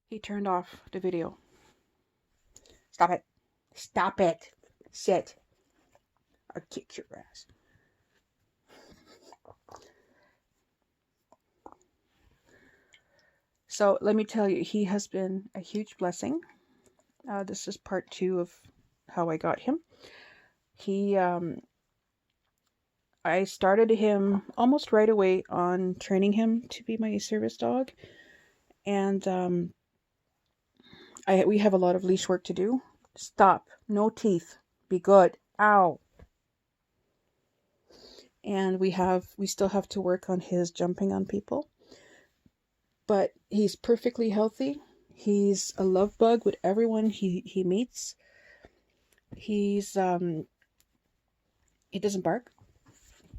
He turned off the video. Stop it. Stop it. Sit. I'll kick your ass. So let me tell you, he has been a huge blessing. This is part 2 of how I got him. I started him almost right away on training him to be my service dog, and we have a lot of leash work to do. Stop. No teeth. Be good. Ow. And we still have to work on his jumping on people. But he's perfectly healthy. He's a love bug with everyone he meets. He's he doesn't bark.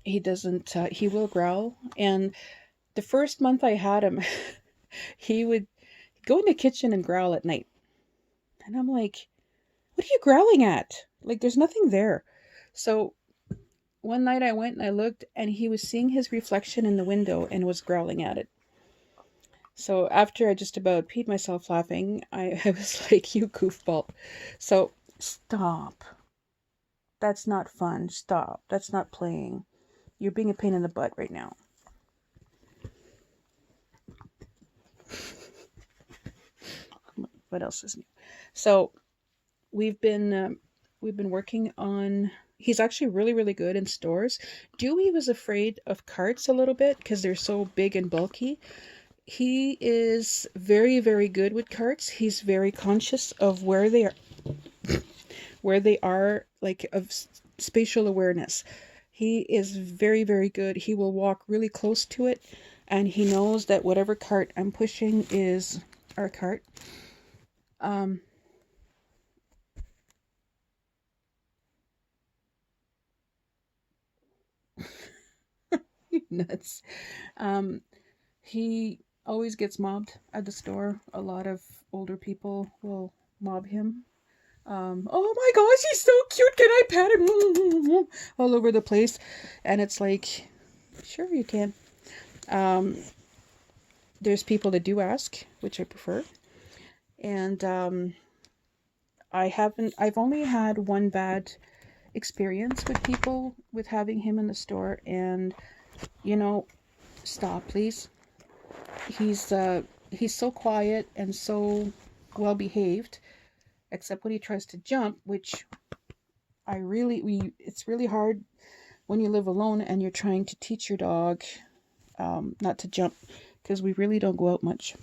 He doesn't he will growl. And the first month I had him, he would go in the kitchen and growl at night. And I'm like, what are you growling at? Like, there's nothing there. So one night I went and I looked, and he was seeing his reflection in the window and was growling at it. So after I just about peed myself laughing, I was like, you goofball. So stop. That's not fun. Stop. That's not playing. You're being a pain in the butt right now. What else is new? So we've been working on. He's actually really really good in stores. Dewey was afraid of carts a little bit because they're so big and bulky. He is very very good with carts. He's very conscious of where they are, like of spatial awareness. He is very very good. He will walk really close to it, and he knows that whatever cart I'm pushing is our cart. um Nuts. um He always gets mobbed at the store. A lot of older people will mob him. Oh my gosh, he's so cute. Can I pet him? All over the place. And it's like, sure, you can. Um, there's people that do ask, which I prefer. And I've only had one bad experience with people with having him in the store. And, you know, stop, please. He's, uh, he's so quiet and so well behaved, except when he tries to jump, which it's really hard when you live alone and you're trying to teach your dog not to jump, because we really don't go out much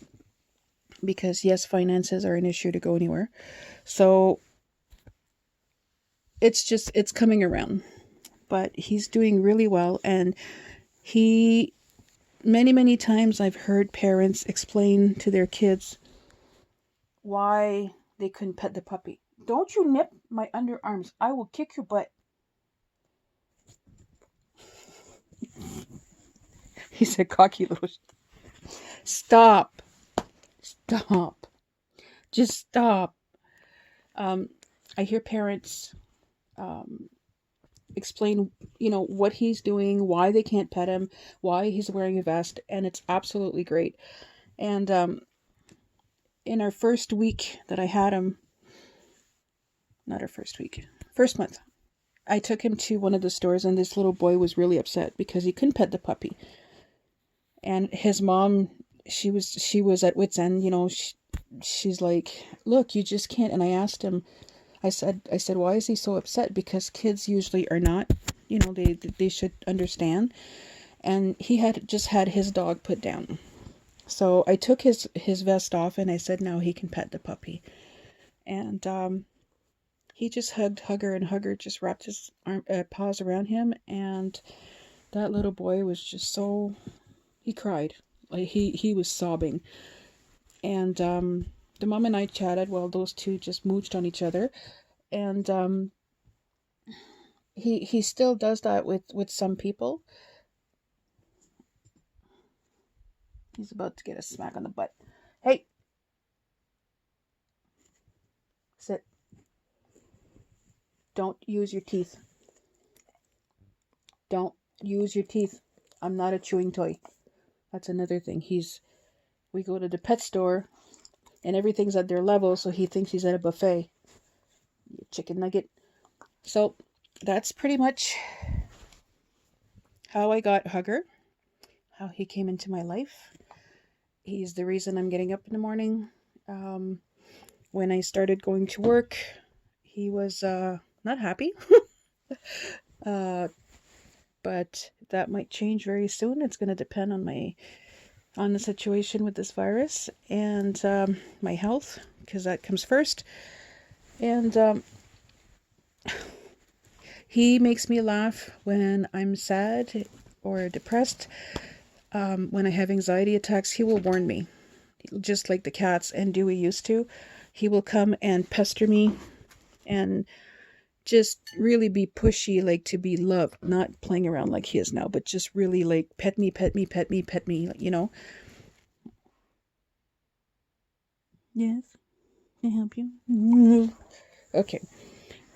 because yes, finances are an issue to go anywhere. So it's coming around, but he's doing really well. And he many times I've heard parents explain to their kids why they couldn't pet the puppy. Don't you nip my underarms, I will kick your butt. He's a cocky little. Stop. Stop. Just stop. Um, I hear parents um, explain, what he's doing, why they can't pet him, why he's wearing a vest, and it's absolutely great. And in our first week that I had him, not our first week, first month, I took him to one of the stores, and this little boy was really upset because he couldn't pet the puppy. And his mom, she was at wit's end. She's like, look, you just can't. And I asked him, I said, why is he so upset? Because kids usually are not, they should understand. And he had just had his dog put down. So I took his vest off and I said, now he can pet the puppy. And he just hugged Hugger, and Hugger just wrapped his paws around him. And that little boy was just so, he cried. Like he was sobbing. And the mom and I chatted while those two just mooched on each other. And he still does that with some people. He's about to get a smack on the butt. Hey, sit. Don't use your teeth. Don't use your teeth. I'm not a chewing toy. That's another thing. We go to the pet store and everything's at their level, so he thinks he's at a buffet. Chicken nugget. So that's pretty much how I got Hugger, how he came into my life. He's the reason I'm getting up in the morning. When I started going to work, he was not happy. But that might change very soon. It's going to depend on the situation with this virus and my health, because that comes first. And he makes me laugh when I'm sad or depressed. When I have anxiety attacks, he will warn me, just like the cats and Dewey used to. He will come and pester me and just really be pushy, like to be loved, not playing around like he is now, but just really like pet me, pet me, pet me, pet me, you know. Yes, can I help you? Okay.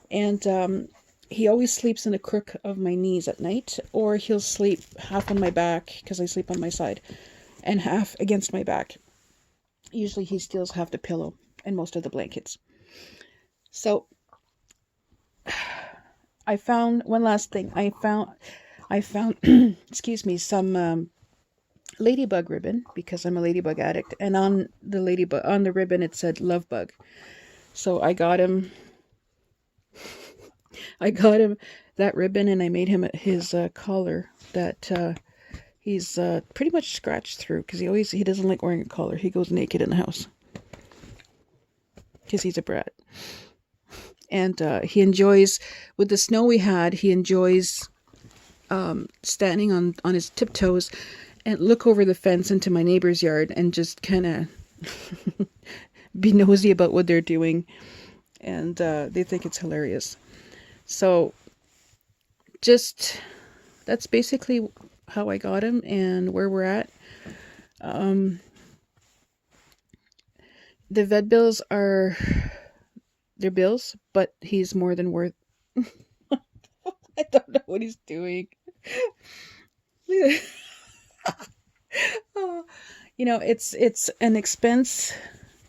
And he always sleeps in the crook of my knees at night, or he'll sleep half on my back, because I sleep on my side, and half against my back. Usually he steals half the pillow and most of the blankets. So I found one last thing. I found excuse me, some ladybug ribbon, because I'm a ladybug addict, and on the ribbon it said love bug. So I got him that ribbon, and I made him his collar that he's pretty much scratched through, because he doesn't like wearing a collar. He goes naked in the house because he's a brat. And he enjoys, with the snow we had, he enjoys standing on his tiptoes and look over the fence into my neighbor's yard and just kind of be nosy about what they're doing. And they think it's hilarious. So that's basically how I got him and where we're at. The vet bills are their bills, but he's more than worth. I don't know what he's doing. Oh, it's an expense,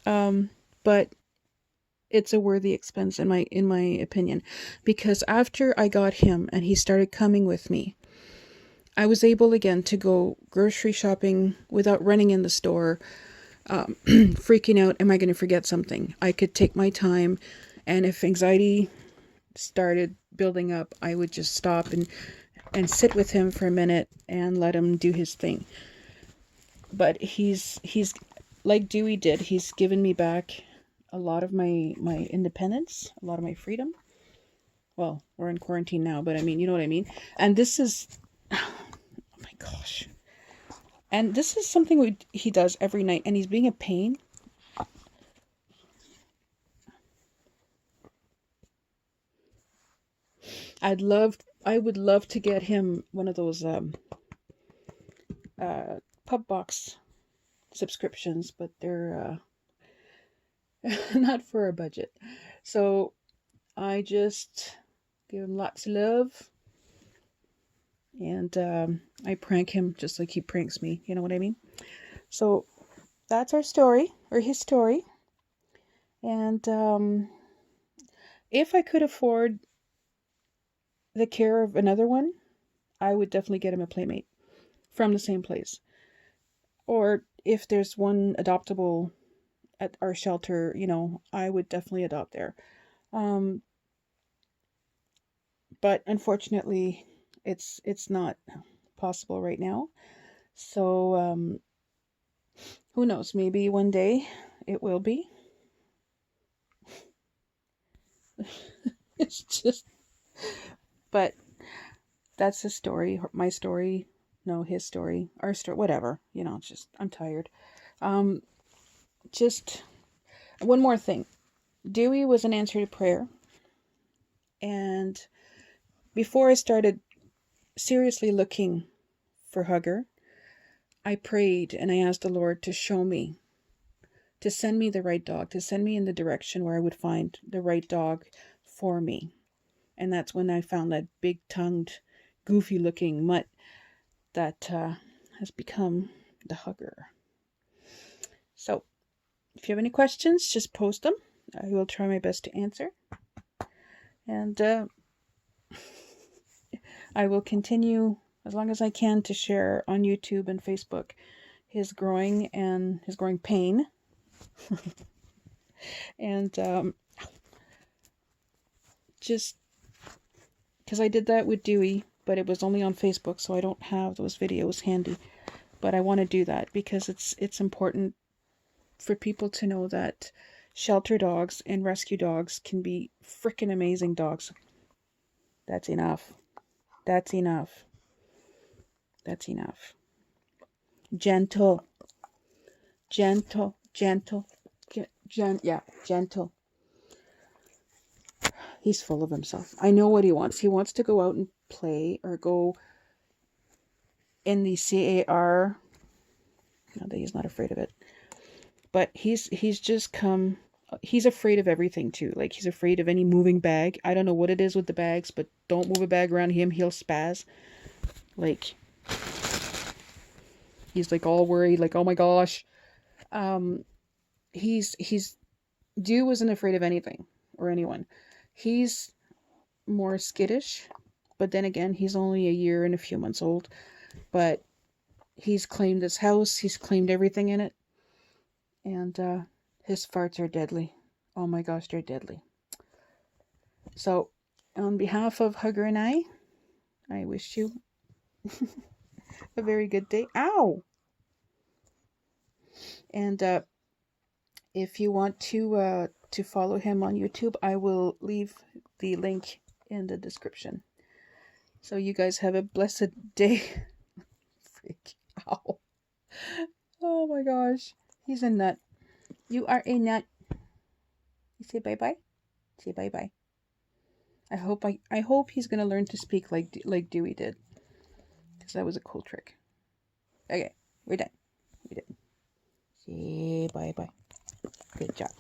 but it's a worthy expense in my opinion, because after I got him and he started coming with me, I was able again to go grocery shopping without running in the store, freaking out, am I going to forget something? I could take my time, and if anxiety started building up, I would just stop and sit with him for a minute and let him do his thing. But he's like Dewey did. He's given me back a lot of my independence, a lot of my freedom. Well, we're in quarantine now, but I mean, you know what I mean? And this is, oh my gosh. And this is something he does every night, and he's being a pain. I would love to get him one of those pub box subscriptions, but they're not for a budget. So I just give him lots of love, and I prank him just like he pranks me. You know what I mean? So that's our story, or his story. And if I could afford the care of another one, I would definitely get him a playmate from the same place. Or if there's one adoptable at our shelter, I would definitely adopt there. Um, but unfortunately, it's not possible right now. So who knows? Maybe one day it will be. It's just, but that's his story, my story. No, his story, our story, whatever. It's just I'm tired. Just one more thing. Dewey was an answer to prayer, and before I started seriously looking for Hugger, I prayed and I asked the Lord to show me, to send me the right dog, to send me in the direction where I would find the right dog for me. And that's when I found that big-tongued, goofy-looking mutt that has become the Hugger. So If you have any questions, just post them. I will try my best to answer. And I will continue as long as I can to share on YouTube and Facebook his growing pain. And just because I did that with Dewey, but it was only on Facebook, so I don't have those videos handy. But I want to do that because it's important for people to know that shelter dogs and rescue dogs can be freaking amazing dogs. That's enough. That's enough. That's enough. Gentle. Gentle. Gentle. Yeah, gentle. He's full of himself. I know what he wants. He wants to go out and play or go in the CAR. Not that he's not afraid of it. But he's just come. He's afraid of everything too. Like, he's afraid of any moving bag. I don't know what it is with the bags, but don't move a bag around him. He'll spaz. Like, he's like all worried. Like, oh my gosh. Dew wasn't afraid of anything or anyone. He's more skittish, but then again, he's only a year and a few months old. But he's claimed this house. He's claimed everything in it. And his farts are deadly. Oh my gosh, they're deadly. So, on behalf of Hugger and I wish you a very good day. Ow! And if you want to follow him on YouTube, I will leave the link in the description. So you guys have a blessed day. Freak. Ow. Oh my gosh. He's a nut. You are a nut. You say bye-bye? Say bye-bye. I hope he's gonna learn to speak like Dewey did. Because that was a cool trick. Okay, we're done. Say bye-bye. Good job.